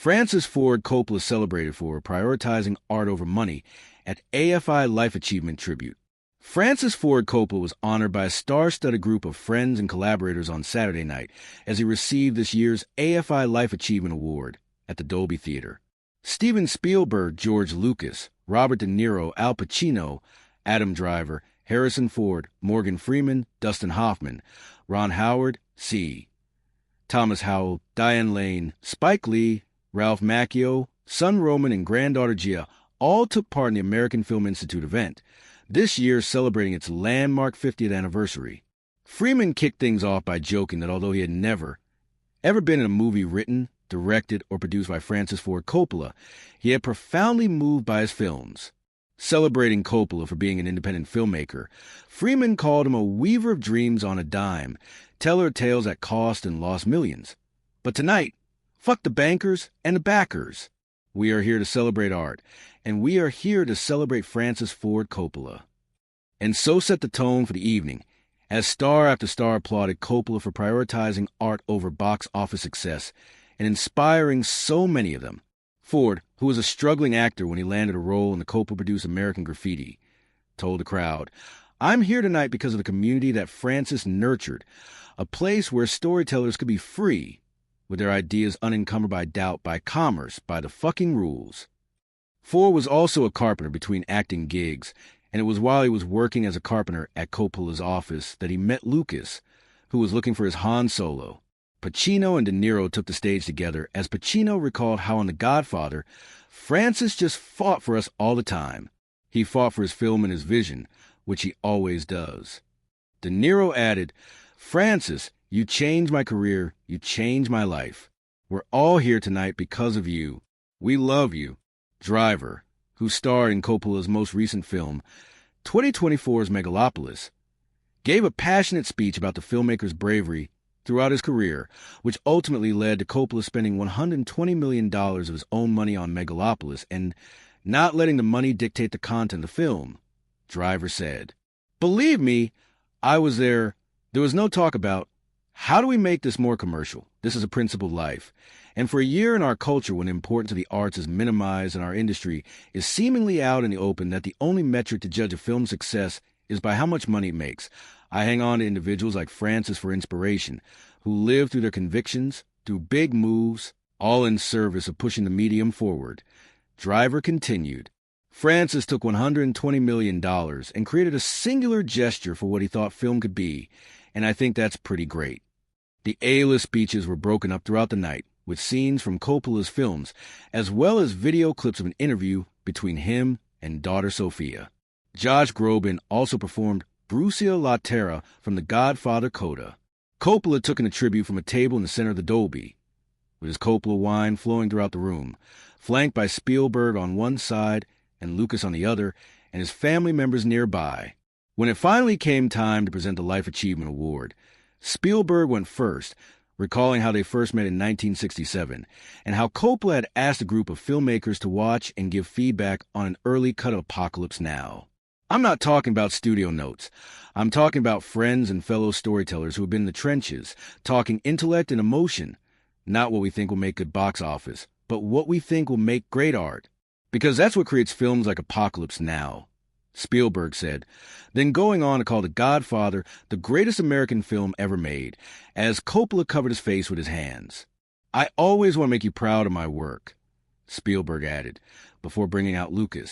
Francis Ford Coppola is celebrated for prioritizing art over money at AFI Life Achievement Tribute. Francis Ford Coppola was honored by a star-studded group of friends and collaborators on Saturday night as he received this year's AFI Life Achievement Award at the Dolby Theatre. Steven Spielberg, George Lucas, Robert De Niro, Al Pacino, Adam Driver, Harrison Ford, Morgan Freeman, Dustin Hoffman, Ron Howard, C. Thomas Howell, Diane Lane, Spike Lee, Ralph Macchio, son Roman, and granddaughter Gia all took part in the American Film Institute event, this year celebrating its landmark 50th anniversary. Freeman kicked things off by joking that although he had never, ever been in a movie written, directed, or produced by Francis Ford Coppola, he had profoundly moved by his films. Celebrating Coppola for being an independent filmmaker, Freeman called him a weaver of dreams on a dime, teller of tales that cost and lost millions. But tonight, fuck the bankers and the backers. We are here to celebrate art, and we are here to celebrate Francis Ford Coppola. And so set the tone for the evening, as star after star applauded Coppola for prioritizing art over box office success and inspiring so many of them. Ford, who was a struggling actor when he landed a role in the Coppola-produced American Graffiti, told the crowd, "I'm here tonight because of the community that Francis nurtured, a place where storytellers could be free, with their ideas unencumbered by doubt, by commerce, by the fucking rules." Ford was also a carpenter between acting gigs, and it was while he was working as a carpenter at Coppola's office that he met Lucas, who was looking for his Han Solo. Pacino and De Niro took the stage together as Pacino recalled how on The Godfather, Francis just fought for us all the time. He fought for his film and his vision, which he always does. De Niro added, "Francis, you changed my career, you changed my life. We're all here tonight because of you. We love you." Driver, who starred in Coppola's most recent film, 2024's Megalopolis, gave a passionate speech about the filmmaker's bravery throughout his career, which ultimately led to Coppola spending $120 million of his own money on Megalopolis and not letting the money dictate the content of the film. Driver said, "Believe me, I was there. There was no talk about, how do we make this more commercial? This is a principled life. And for a year in our culture when the importance of the arts is minimized and our industry is seemingly out in the open that the only metric to judge a film's success is by how much money it makes, I hang on to individuals like Francis for inspiration, who live through their convictions, through big moves, all in service of pushing the medium forward." Driver continued, "Francis took $120 million and created a singular gesture for what he thought film could be, and I think that's pretty great." The A-list speeches were broken up throughout the night, with scenes from Coppola's films, as well as video clips of an interview between him and daughter Sophia. Josh Groban also performed Brucia La Terra from The Godfather Coda. Coppola took in a tribute from a table in the center of the Dolby, with his Coppola wine flowing throughout the room, flanked by Spielberg on one side and Lucas on the other, and his family members nearby. When it finally came time to present the Life Achievement Award, Spielberg went first, recalling how they first met in 1967, and how Coppola had asked a group of filmmakers to watch and give feedback on an early cut of Apocalypse Now. I'm not talking about studio notes. I'm talking about friends and fellow storytellers who have been in the trenches, talking intellect and emotion, not what we think will make good box office, but what we think will make great art. Because that's what creates films like Apocalypse Now, Spielberg said, then going on to call The Godfather the greatest American film ever made, as Coppola covered his face with his hands. "I always want to make you proud of my work," Spielberg added, before bringing out Lucas.